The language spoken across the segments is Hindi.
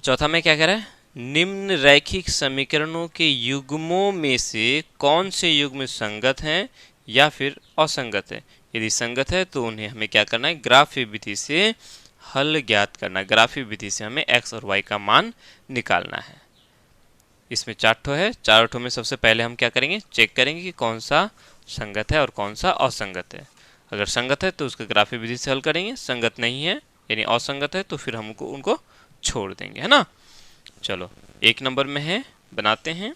चौथा में क्या कह रहा है, निम्न रैखिक समीकरणों के युग्मों में से कौन से युग्म संगत हैं या फिर असंगत है। यदि संगत है तो उन्हें हमें क्या करना है, ग्राफीय विधि से हल ज्ञात करना। ग्राफीय विधि से हमें x और y का मान निकालना है। इसमें 4 ठो है, चारों ठो में सबसे पहले हम क्या करेंगे, चेक करेंगे कि कौन सा संगत है और कौन सा असंगत है। अगर संगत है तो उसका ग्राफीय विधि से हल करेंगे, संगत नहीं है यानी असंगत है तो फिर हमको उनको छोड़ देंगे, है ना। चलो 1 नंबर में है, बनाते हैं।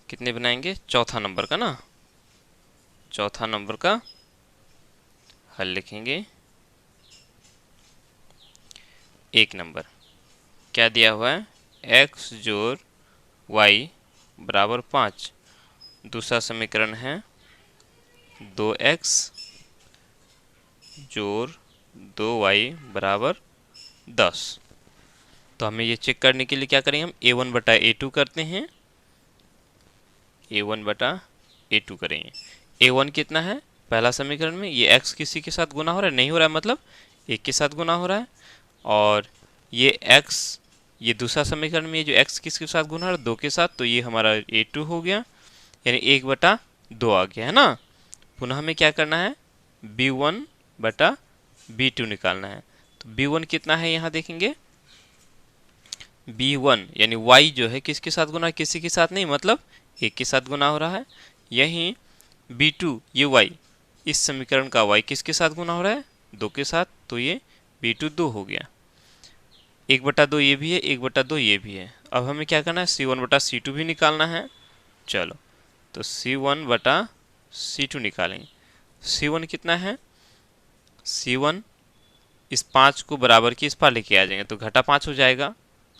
कितने बनाएंगे, चौथा नंबर का ना, चौथा नंबर का हल लिखेंगे। 1 नंबर क्या दिया हुआ है, x जोड़ y बराबर 5। दूसरा समीकरण है 2x जोड़ 2y बराबर 10। तो हमें ये चेक करने के लिए क्या करेंगे, हम a1 बटा a2 करते हैं। a1 बटा a2 करेंगे। a1 कितना है, पहला समीकरण में ये x किसी के साथ गुना हो रहा है, नहीं हो रहा है, मतलब 1 के साथ गुना हो रहा है। और ये x, ये दूसरा समीकरण में ये जो x किसके साथ गुना हो रहा है, 2 के साथ, तो ये हमारा a2 हो गया, यानी 1 बटा 2 आ गया, है ना। पुनः हमें क्या करना है, b1 बटा b2 निकालना है। तो b1 कितना है, यहाँ देखेंगे b1 यानी y जो है किसके साथ गुना, किसी के साथ नहीं, मतलब 1 के साथ गुना हो रहा है। यहीं b2 ये y, इस समीकरण का y किसके साथ गुना हो रहा है, 2 के साथ, तो ये b2 2 हो गया। 1 बटा 2 ये भी है, 1 बटा 2 ये भी है। अब हमें क्या करना है, c1 बटा c2 भी निकालना है। चलो तो c1 बटा c2 निकालेंगे। c1 कितना है, c1 इस 5 को बराबर की इस पार लेके आ जाएंगे तो घटा 5 हो जाएगा,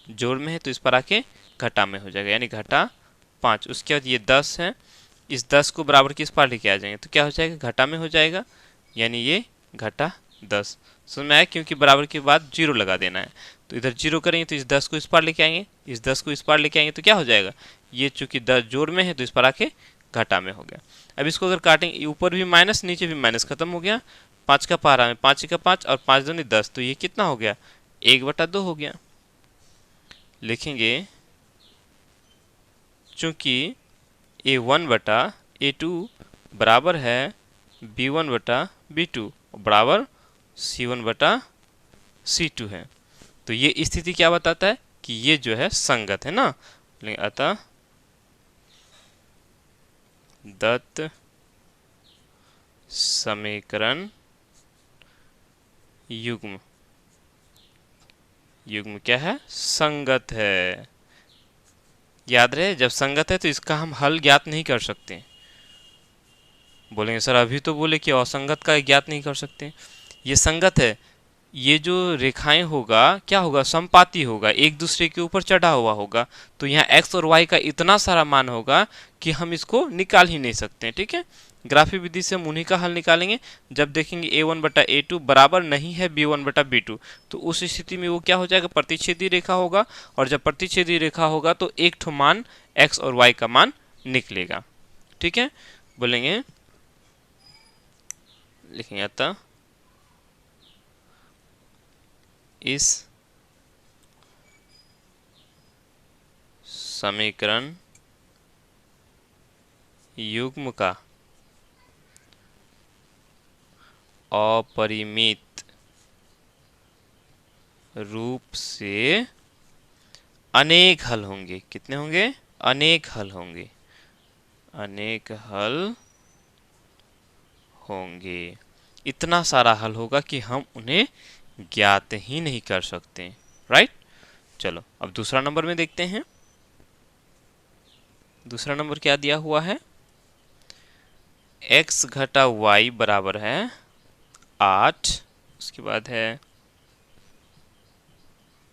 जोड़ में है तो इस पर आके घटा में हो जाएगा, यानी घटा 5। उसके बाद ये 10 है, इस 10 को बराबर की इस पार लेके आ जाएंगे तो क्या हो जाएगा, घटा में हो जाएगा, यानी ये घटा 10। समझ में आया, क्योंकि बराबर के बाद 0 लगा देना है। तो इधर 0 करेंगे तो इस 10 को इस पार लेके आएंगे, इस 10 को इस पार लेके आएंगे तो क्या हो जाएगा, ये चूंकि 10 जोड़ में है तो इस पर आके घटा में हो गया। अब इसको अगर काटेंगे, ऊपर भी माइनस नीचे भी माइनस, खत्म हो गया। 5 का पारा में 5 का 5 और 5 दूनी 10, तो ये कितना हो गया, 1 बटा 2 हो गया। लिखेंगे चूंकि a1 बटा a2 बराबर है b1 बटा b2 बराबर c1 बटा c2 है, तो ये स्थिति क्या बताता है कि ये जो है संगत है ना। अतः दत्त समीकरण युग्म, युग्म क्या है, संगत है। याद रहे, जब संगत है तो इसका हम हल ज्ञात नहीं कर सकते। बोलेंगे सर अभी तो बोले कि असंगत का ज्ञात नहीं कर सकते। ये संगत है, ये जो रेखाएं होगा क्या होगा, समपाती होगा, एक दूसरे के ऊपर चढ़ा हुआ होगा, तो यहाँ x और y का इतना सारा मान होगा कि हम इसको निकाल ही नहीं सकते। ठीक है, ग्राफी विधि से हम उन्हीं का हल निकालेंगे जब देखेंगे a1 बटा a2 बराबर नहीं है b1 बटा b2, तो उस स्थिति में वो क्या हो जाएगा, प्रतिच्छेदी रेखा होगा, और जब प्रतिच्छेदी रेखा होगा तो एक ठो मान x और y का मान निकलेगा। ठीक है, बोलेंगे, लिखेंगे अतः इस समीकरण युग्म का अपरिमित रूप से अनेक हल होंगे। कितने होंगे, अनेक हल होंगे, अनेक हल होंगे। इतना सारा हल होगा कि हम उन्हें ज्ञात ही नहीं कर सकते। राइट, चलो अब दूसरा नंबर में देखते हैं। दूसरा नंबर क्या दिया हुआ है, x घटा y बराबर है 8। उसके बाद है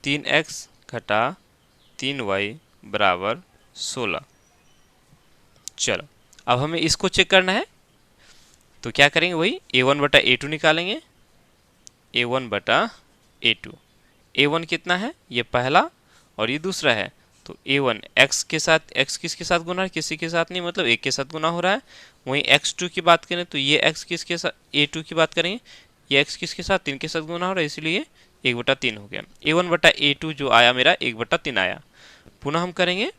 3x घटा 3y बराबर 16। चलो अब हमें इसको चेक करना है, तो क्या करेंगे, वही a1 बटा a2 निकालेंगे। a1 बटा a2, a1 कितना है, ये पहला और ये दूसरा है, तो a1 x के साथ, x किसके साथ गुना है, किसी के साथ नहीं, मतलब 1 के साथ गुना हो रहा है। वहीं x2 की बात करें तो ये x किसके साथ, a2 की बात करेंगे, ये x किसके साथ 3 के साथ गुना हो रहा है, इसलिए 1/3 हो गया। a1/a2 जो आया मेरा 1/3 आया। पुनः हम करेंगे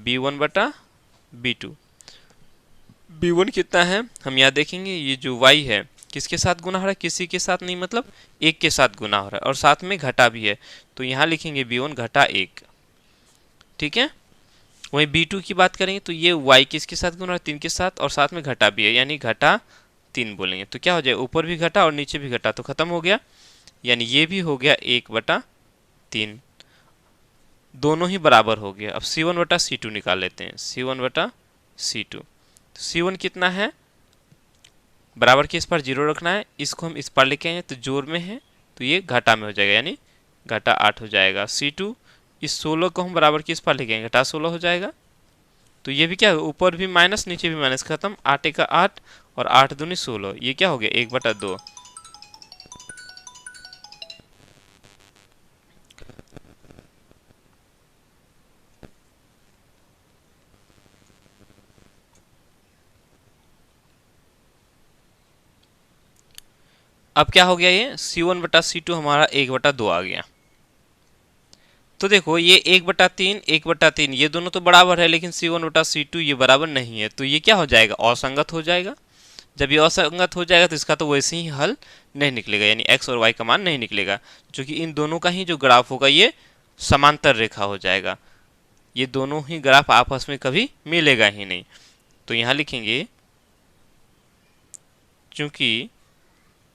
b1/b2। b1 कितना है हम यहाँ देखेंगे, ये जो y है किसके साथ गुना हो रहा है, किसी के साथ नहीं, मतलब 1 के साथ गुना हो रहा है और साथ में घटा भी है, तो यहाँ लिखेंगे b1 घटा 1। ठीक है, वहीं b2 की बात करेंगे तो ये y किसके साथ गुना हो रहा है, 3 के साथ और साथ में घटा भी है, यानी घटा 3 बोलेंगे। तो क्या हो जाए, ऊपर भी घटा और नीचे भी घटा, तो खत्म हो गया, यानी ये भी हो गया 1/3, दोनों ही बराबर हो गया। अब c1/c2 निकाल लेते हैं, c1/c2। तो c1 कितना है, बराबर के इस पर 0 रखना है, इसको हम इस पर लेके आएंगे तो जोड़ में है तो ये घटा में हो जाएगा, यानी घटा 8 हो जाएगा। c2 इस 16 को हम बराबर के इस पर लेके आएंगे, घटा 16 हो जाएगा। तो ये भी क्या, ऊपर भी माइनस नीचे भी माइनस, खत्म, 8 का 8 और 8 दूनी 16, ये क्या हो गया 1/2। अब क्या हो गया, ये c1/c2 हमारा 1/2 आ गया। तो देखो ये 1/3 1/3 ये दोनों तो बराबर है, लेकिन c1/c2 ये बराबर नहीं है, तो ये क्या हो जाएगा, असंगत हो जाएगा। जब ये असंगत हो जाएगा तो इसका तो वैसे ही हल नहीं निकलेगा, यानी x और y का मान नहीं निकलेगा, क्योंकि इन दोनों का ही जो ग्राफ होगा ये समांतर रेखा हो जाएगा, ये दोनों ही ग्राफ आपस में कभी मिलेगा ही नहीं। तो यहाँ लिखेंगे चूंकि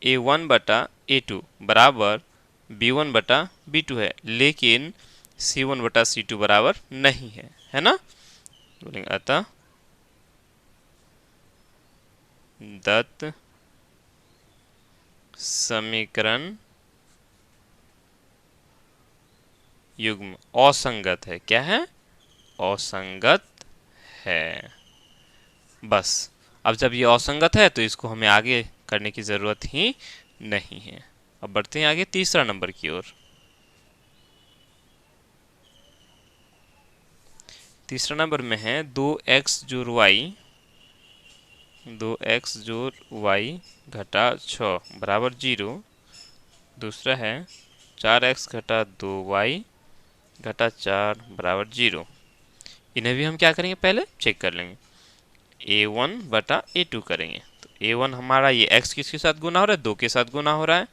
a1/a2 बराबर b1/b2 है, लेकिन c1/c2 बराबर नहीं है ना, बोलेंगे अतः दत्त समीकरण युग्म असंगत है। क्या है, असंगत है। बस, अब जब ये असंगत है तो इसको हमें आगे करने की जरूरत ही नहीं है। अब बढ़ते हैं आगे तीसरा नंबर की ओर। तीसरा नंबर में है 2x जोड़ y घटा 6 बराबर 0। दूसरा है 4x घटा 2y घटा 4 बराबर 0। इन्हें भी हम क्या करेंगे, पहले चेक कर लेंगे, a1/a2 करेंगे। तो a1 हमारा ये x किसके साथ गुना हो रहा है, 2 के साथ गुना हो रहा है।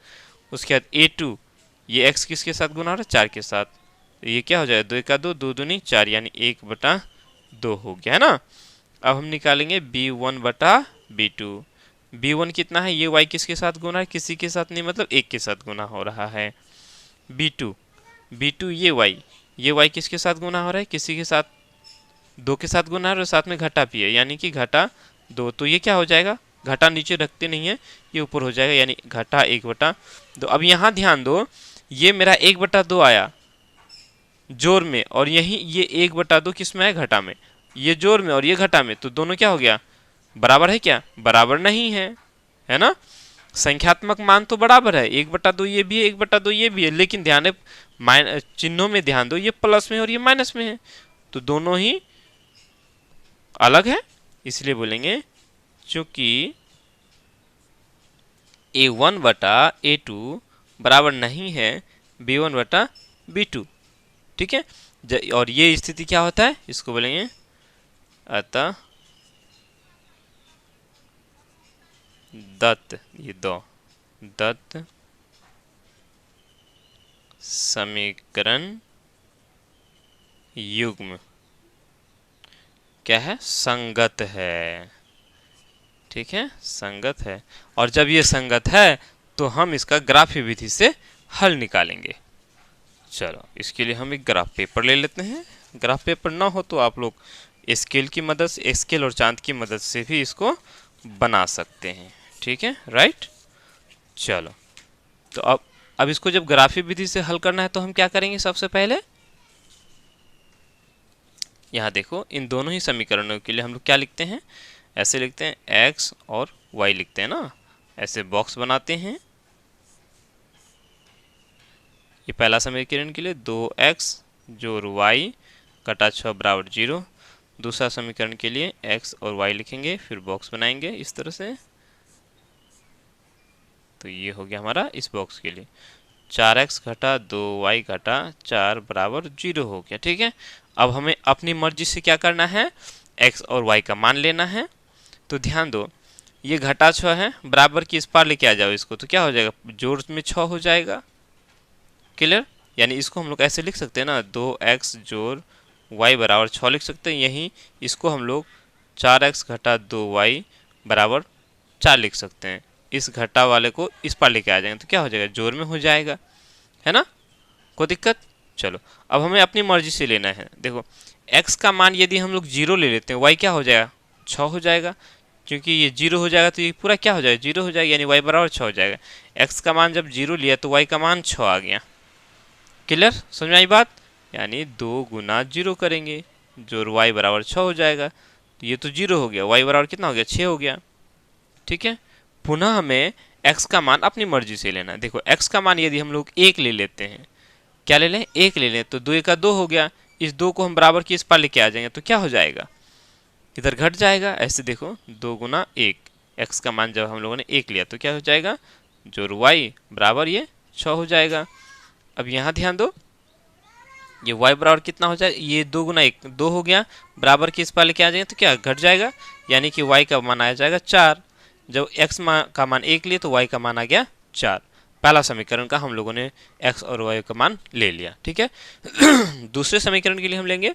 उसके बाद a2 ये x किसके साथ गुना हो रहा है, 4 के साथ। तो ये क्या हो जाएगा, 2 का 2 2 दूनी 4, यानी 1/2 हो गया है ना। अब हम निकालेंगे b1/b2। b1 कितना है, ये y किसके साथ गुना है, किसी के साथ नहीं, मतलब 1 के साथ गुना हो रहा है। b2 ये y किसके साथ गुना हो रहा है, किसी के साथ 2 के साथ गुना है और साथ में घटा भी है, यानी कि घटा 2। तो ये क्या हो जाएगा, घटा नीचे रखते नहीं है, ये ऊपर हो जाएगा, यानी घटा 1/2। अब यहाँ ध्यान दो, ये मेरा 1/2 आया जोड़ में, और यही ये 1/2 किस में है, घटा में। ये जोड़ में और ये घटा में, तो दोनों क्या हो गया, बराबर है क्या, बराबर नहीं है ना। संख्यात्मक मान तो बराबर है, 1/2 ये भी है 1/2 ये भी है, लेकिन ध्यान चिन्हों में ध्यान दो, ये प्लस में और ये माइनस में है, तो दोनों ही अलग है। इसलिए बोलेंगे चूंकि a1/a2 बराबर नहीं है b1/b2। ठीक है, और ये स्थिति क्या होता है, इसको बोलेंगे अतः दत्त समीकरण युग्म क्या है, संगत है। ठीक है, संगत है, और जब ये संगत है तो हम इसका ग्राफीय विधि से हल निकालेंगे। चलो, इसके लिए हम एक ग्राफ पेपर ले लेते हैं। ग्राफ पेपर ना हो तो आप लोग स्केल की मदद से, स्केल और चांद की मदद से भी इसको बना सकते हैं। ठीक है, राइट। चलो, तो अब इसको जब ग्राफीय विधि से हल करना है तो हम क्या करेंगे, सबसे पहले यहाँ देखो, इन दोनों ही समीकरणों के लिए हम लोग क्या लिखते हैं, ऐसे लिखते हैं, x और y लिखते हैं ना, ऐसे बॉक्स बनाते हैं। ये पहला समीकरण के लिए 2x जोड़ y घटा 6 बराबर 0। दूसरा समीकरण के लिए x और y लिखेंगे, फिर बॉक्स बनाएंगे इस तरह से। तो ये हो गया हमारा इस बॉक्स के लिए 4x घटा 2y घटा 4 बराबर 0 हो गया। ठीक है, अब हमें अपनी मर्जी से क्या करना है, x और y का मान लेना है। तो ध्यान दो, ये घटा 6 है, बराबर की इस पार लेके आ जाओ इसको, तो क्या हो जाएगा, जोड़ में 6 हो जाएगा। क्लियर, यानी इसको हम लोग ऐसे लिख सकते हैं ना, 2x जोड़ y बराबर 6 लिख सकते हैं। यहीं इसको हम लोग 4x घटा 2y बराबर 4 लिख सकते हैं। इस घटा वाले को इस पार लेके आ जाएंगे तो क्या हो जाएगा, जोड़ में हो जाएगा, है ना, कोई दिक्कत। चलो अब हमें अपनी मर्जी से लेना है। देखो x का मान यदि हम लोग 0 ले लेते हैं, y क्या हो जाएगा, 6 हो जाएगा। क्योंकि ये 0 हो जाएगा तो ये पूरा क्या हो जाएगा, 0 हो जाएगा, यानी y बराबर 6 हो जाएगा। x का मान जब 0 लिया तो y का मान 6 आ गया। क्लियर, समझ में आई बात, यानी 2 गुना 0 करेंगे, जो y बराबर 6 हो जाएगा। तो ये तो 0 हो गया, y बराबर कितना हो गया, 6 हो गया। ठीक है, पुनः हमें x का मान अपनी मर्जी से लेना है। देखो x का मान यदि हम लोग 1 ले लेते हैं, क्या ले लें, 1 ले लें, तो 2 का 2 हो गया। इस 2 को हम बराबर की इस पार लेके आ जाएंगे तो क्या हो जाएगा, इधर घट जाएगा। ऐसे देखो 2 गुना 1, x का मान जब हम लोगों ने 1 लिया तो क्या हो जाएगा, जो y बराबर ये 6 हो जाएगा। अब यहाँ ध्यान दो, ये y बराबर कितना हो जाएगा, ये 2 गुना 1 2 हो गया, बराबर की इस पार लेके आ जाएंगे तो क्या घट जाएगा, यानी कि y का मान आ जाएगा 4। जब x का मान 1 लिए तो y का मान आ गया 4। पहला समीकरण का हम लोगों ने x और y का मान ले लिया। ठीक है दूसरे समीकरण के लिए हम लेंगे,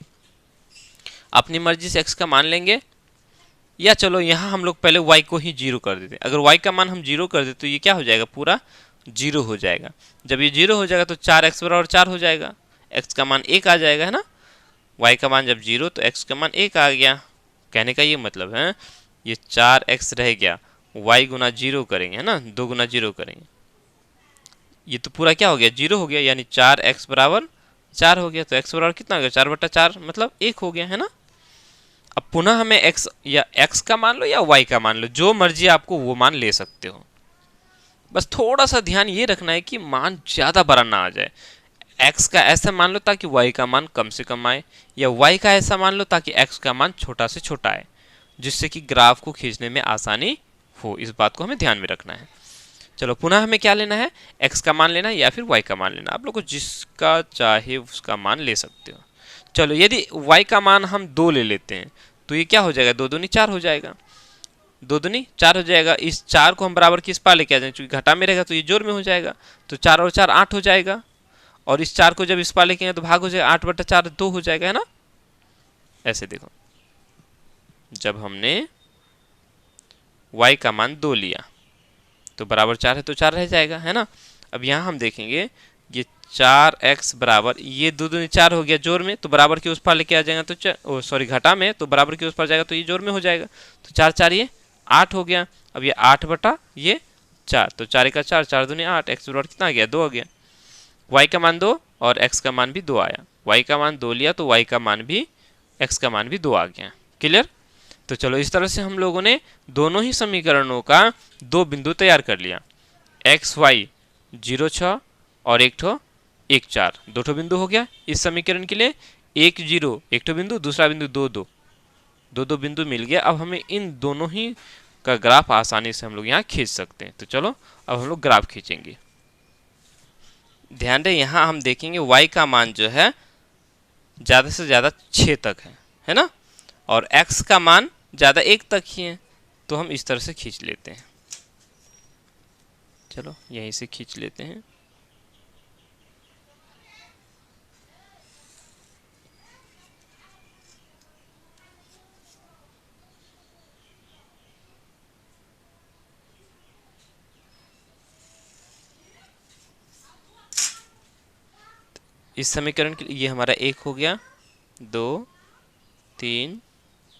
अपनी मर्जी से x का मान लेंगे, या चलो यहाँ हम लोग पहले y को ही 0 कर देते हैं। अगर y का मान हम 0 कर देते तो ये क्या हो जाएगा, पूरा 0 हो जाएगा। जब ये 0 हो जाएगा तो 4x बराबर 4 हो जाएगा, x का मान 1 आ जाएगा, है ना। y का मान जब 0 तो x का मान 1 आ गया। कहने का ये मतलब है, ये 4x रह गया, y गुना 0 करेंगे, है ना, 2 गुना 0 करेंगे, ये तो पूरा क्या हो गया, 0 हो गया, यानी 4x बराबर 4 हो गया। तो x बराबर कितना हो गया, 4/4 मतलब 1 हो गया, है ना। अब पुनः हमें x या x का मान लो या y का मान लो, जो मर्जी आपको वो मान ले सकते हो। बस थोड़ा सा ध्यान ये रखना है कि मान ज़्यादा बड़ा ना आ जाए। x का ऐसा मान लो ताकि y का मान कम से कम आए, या y का ऐसा मान लो ताकि x का मान छोटा से छोटा आए, जिससे कि ग्राफ को खींचने में आसानी हो। इस बात को हमें ध्यान में रखना है। चलो पुनः हमें क्या लेना है, x का मान लेना है या फिर y का मान लेना, आप लोग को जिसका चाहे उसका मान ले सकते हो। चलो यदि y का मान हम 2 ले लेते हैं तो ये क्या हो जाएगा, 2 दूनी 4 हो जाएगा, 2 दूनी 4 हो जाएगा। इस 4 को हम बराबर की इस पार लेके आ जाएंगे, चूंकि घटा में रहेगा तो ये जोड़ में हो जाएगा, तो 4 और 4 8 हो जाएगा। और इस 4 को जब इस पार लेके आए तो भाग हो जाएगा, 8/4 2 हो जाएगा, है ना। ऐसे देखो, जब हमने y का मान 2 लिया तो बराबर 4 है तो 4 रह जाएगा, है ना। अब यहाँ हम देखेंगे ये 4x बराबर, ये 2 दूनी 4 हो गया जोड़ में, तो बराबर के उस पार लेके आ जाएगा तो सॉरी घटा में, तो बराबर के उस पार जाएगा तो ये जोड़ में हो जाएगा, तो 4 4 ये 8 हो गया। अब ये 8/4, तो 4 का 4, 4 दूनी 8, x बराबर कितना आ गया, 2 आ गया। y का मान 2 और x का मान भी 2 आया, y का मान 2 लिया तो y का मान भी, x का मान भी 2 आ गया। क्लियर, तो चलो इस तरह से हम लोगों ने दोनों ही समीकरणों का 2 बिंदु तैयार कर लिया, x y 0 6 और 1 4, 2 बिंदु हो गया इस समीकरण के लिए। 1 0 1 बिंदु, दूसरा बिंदु 2 2 बिंदु मिल गया। अब हमें इन दोनों ही का ग्राफ आसानी से हम लोग यहाँ खींच सकते हैं। तो चलो अब हम लोग ग्राफ खींचेंगे। ध्यान दें, यहाँ हम देखेंगे y का मान जो है ज़्यादा से ज़्यादा 6 तक है ना, और x का मान ज़्यादा 1 तक ही है, तो हम इस तरह से खींच लेते हैं। चलो यहीं से खींच लेते हैं। इस समीकरण के लिए ये हमारा 1 हो गया, 2 3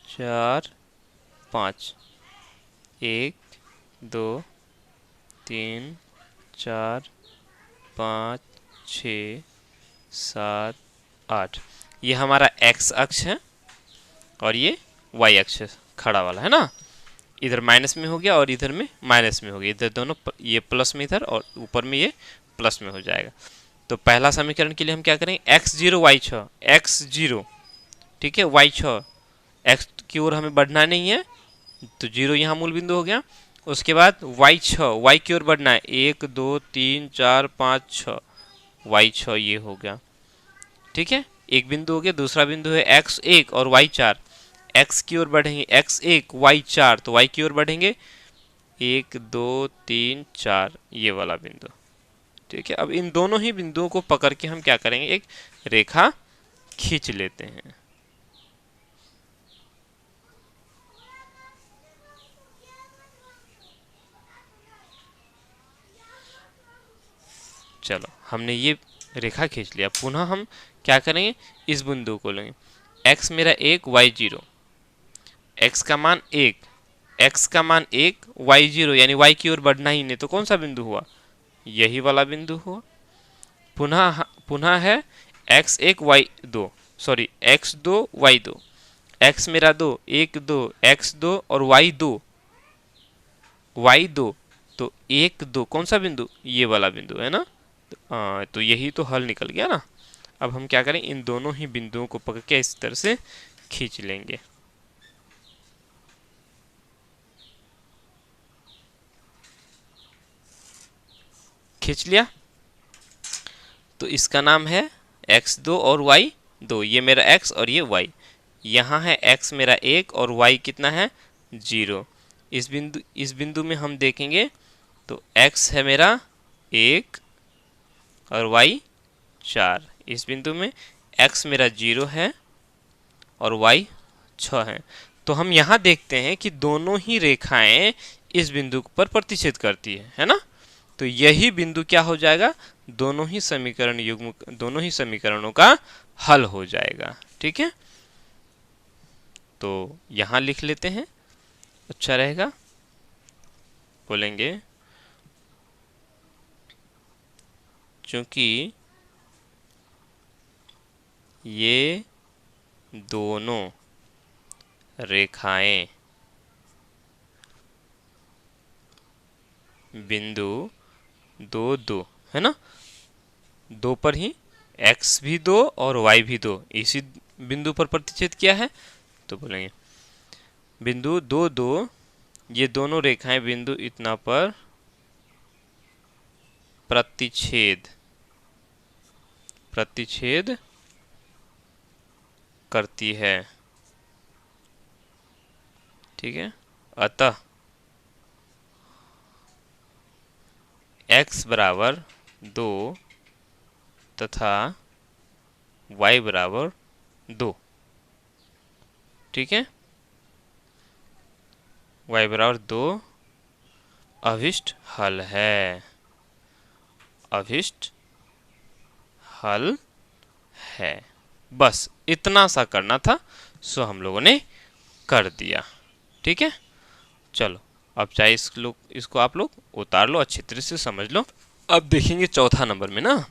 4 5, 1 2 3 4 5 6 7 8, ये हमारा x अक्ष है और ये y अक्ष है, खड़ा वाला, है ना। इधर माइनस में हो गया और इधर में माइनस में हो गया, इधर दोनों ये प्लस में इधर और ऊपर में ये प्लस में हो जाएगा। तो पहला समीकरण के लिए हम क्या करेंगे, x0 y6, x0 ठीक है, y6, x की ओर हमें बढ़ना नहीं है तो 0 यहाँ मूल बिंदु हो गया, उसके बाद वाई 6, वाई की ओर बढ़ना है, 1 2 3 4 5 6, वाई 6 ये हो गया। ठीक है, एक बिंदु हो गया। दूसरा बिंदु है x1 और y4, x की ओर बढ़ेंगे, x1 y4, तो y की ओर बढ़ेंगे 1 2 3 4, ये वाला बिंदु। ठीक है, अब इन दोनों ही बिंदुओं को पकड़ के हम क्या करेंगे, एक रेखा खींच लेते हैं। चलो, हमने ये रेखा खींच लिया। पुनः हम क्या करेंगे, इस बिंदु को लेंगे, x मेरा 1 y 0, x का मान 1, x का मान 1 y 0, यानी y की ओर बढ़ना ही नहीं, तो कौन सा बिंदु हुआ, यही वाला बिंदु हुआ। पुनः पुनः है x1 y2, sorry x2 y2, x मेरा 2, 1 2, x2 और y2, y2, तो 1 2 कौन सा बिंदु, ये वाला बिंदु है ना। तो यही तो हल निकल गया ना। अब हम क्या करें, इन दोनों ही बिंदुओं को पकड़ के इस तरह से खींच लेंगे। खींच लिया, तो इसका नाम है x2 और y2, ये मेरा x और ये y। यहाँ है x मेरा 1 और y कितना है 0। इस बिंदु में हम देखेंगे तो x है मेरा 1 और y 4। इस बिंदु में x मेरा 0 है और y 6 है। तो हम यहाँ देखते हैं कि दोनों ही रेखाएं इस बिंदु पर प्रतिच्छेद करती है ना। तो यही बिंदु क्या हो जाएगा, दोनों ही समीकरण युग्म, दोनों ही समीकरणों का हल हो जाएगा। ठीक है, तो यहाँ लिख लेते हैं, अच्छा रहेगा। बोलेंगे चूंकि ये दोनों रेखाएं बिंदु 2 2 है ना, 2 पर ही x भी 2 और y भी 2 इसी बिंदु पर प्रतिच्छेद किया है, तो बोलेंगे बिंदु 2 2, ये दोनों रेखाएं बिंदु इतना पर प्रतिच्छेद करती है। ठीक है, अतः x बराबर 2 तथा y बराबर 2। ठीक है, y बराबर 2 अभिष्ट हल है, अभिष्ट हल है। बस इतना सा करना था, सो हम लोगों ने कर दिया। ठीक है, चलो अब चाहे इसको आप लोग उतार लो, अच्छी तरह से समझ लो। अब देखेंगे चौथा नंबर में ना,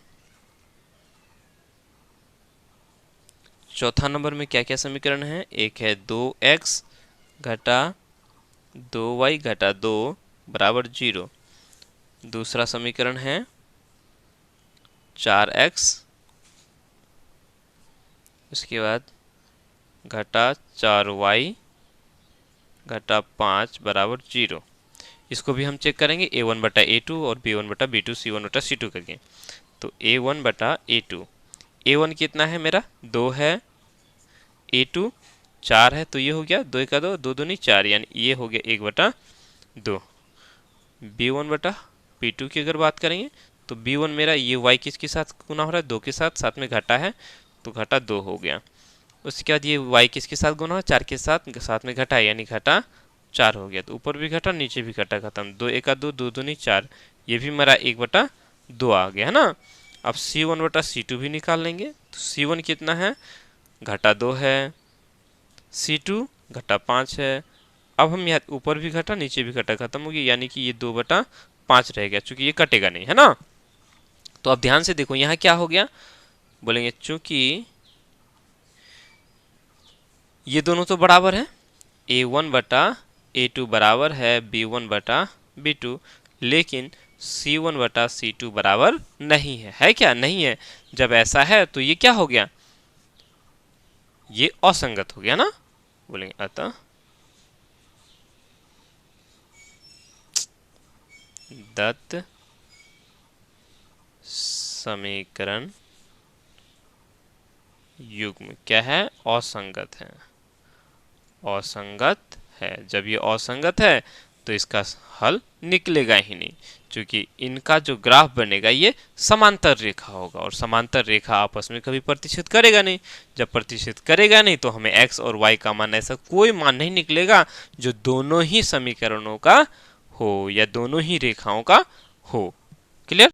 चौथा नंबर में क्या क्या समीकरण है। एक है 2x घटा 2y घटा 2 बराबर 0। दूसरा समीकरण है 4x, उसके बाद घटा 4y घटा 5 बराबर 0। इसको भी हम चेक करेंगे a1 बटा a2 और b1 बटा b2 c1 बटा c2 करके। तो a1 बटा a2, a1 कितना है मेरा 2 है, a2 4 है, तो ये हो गया 2 का 2, 2 दूनी 4, यानी ये हो गया 1 बटा 2। b1 बटा b2 की अगर बात करेंगे तो b1 मेरा ये y किसके साथ गुना हो रहा है, 2 के साथ, साथ में घटा है तो घटा 2 हो गया। उसके बाद ये y किसके साथ गुना हो, 4 के साथ, साथ में घटा है यानी घटा 4 हो गया। तो ऊपर भी घटा नीचे भी घटा, खत्म। 2 1 2, 2 दूनी 4, ये भी मेरा 1 बटा 2 आ गया है ना। अब c1 बटा c2 भी निकाल लेंगे। तो c1 कितना है, घटा 2 है, c2 घटा 5 है। अब हम यहाँ ऊपर भी घटा नीचे भी घटा, खत्म हो गया, यानी कि ये 2 बटा 5 रह गया, चूंकि ये कटेगा नहीं है ना। तो अब ध्यान से देखो यहाँ क्या हो गया, बोलेंगे चूंकि ये दोनों तो बराबर है, a1 बटा a2 बराबर है b1 बटा b2, लेकिन c1 बटा c2 बराबर नहीं है क्या, नहीं है। जब ऐसा है तो ये क्या हो गया, ये असंगत हो गया ना। बोलेंगे अतः दत्त समीकरण युग्म क्या है? असंगत है। असंगत है। जब ये असंगत है तो इसका हल निकलेगा ही नहीं, क्योंकि इनका जो ग्राफ बनेगा ये समांतर रेखा होगा और समांतर रेखा आपस में कभी प्रतिच्छेद करेगा नहीं। जब प्रतिच्छेद करेगा नहीं तो हमें x और y का मान, ऐसा कोई मान नहीं निकलेगा जो दोनों ही समीकरणों का हो या दोनों ही रेखाओं का हो। क्लियर?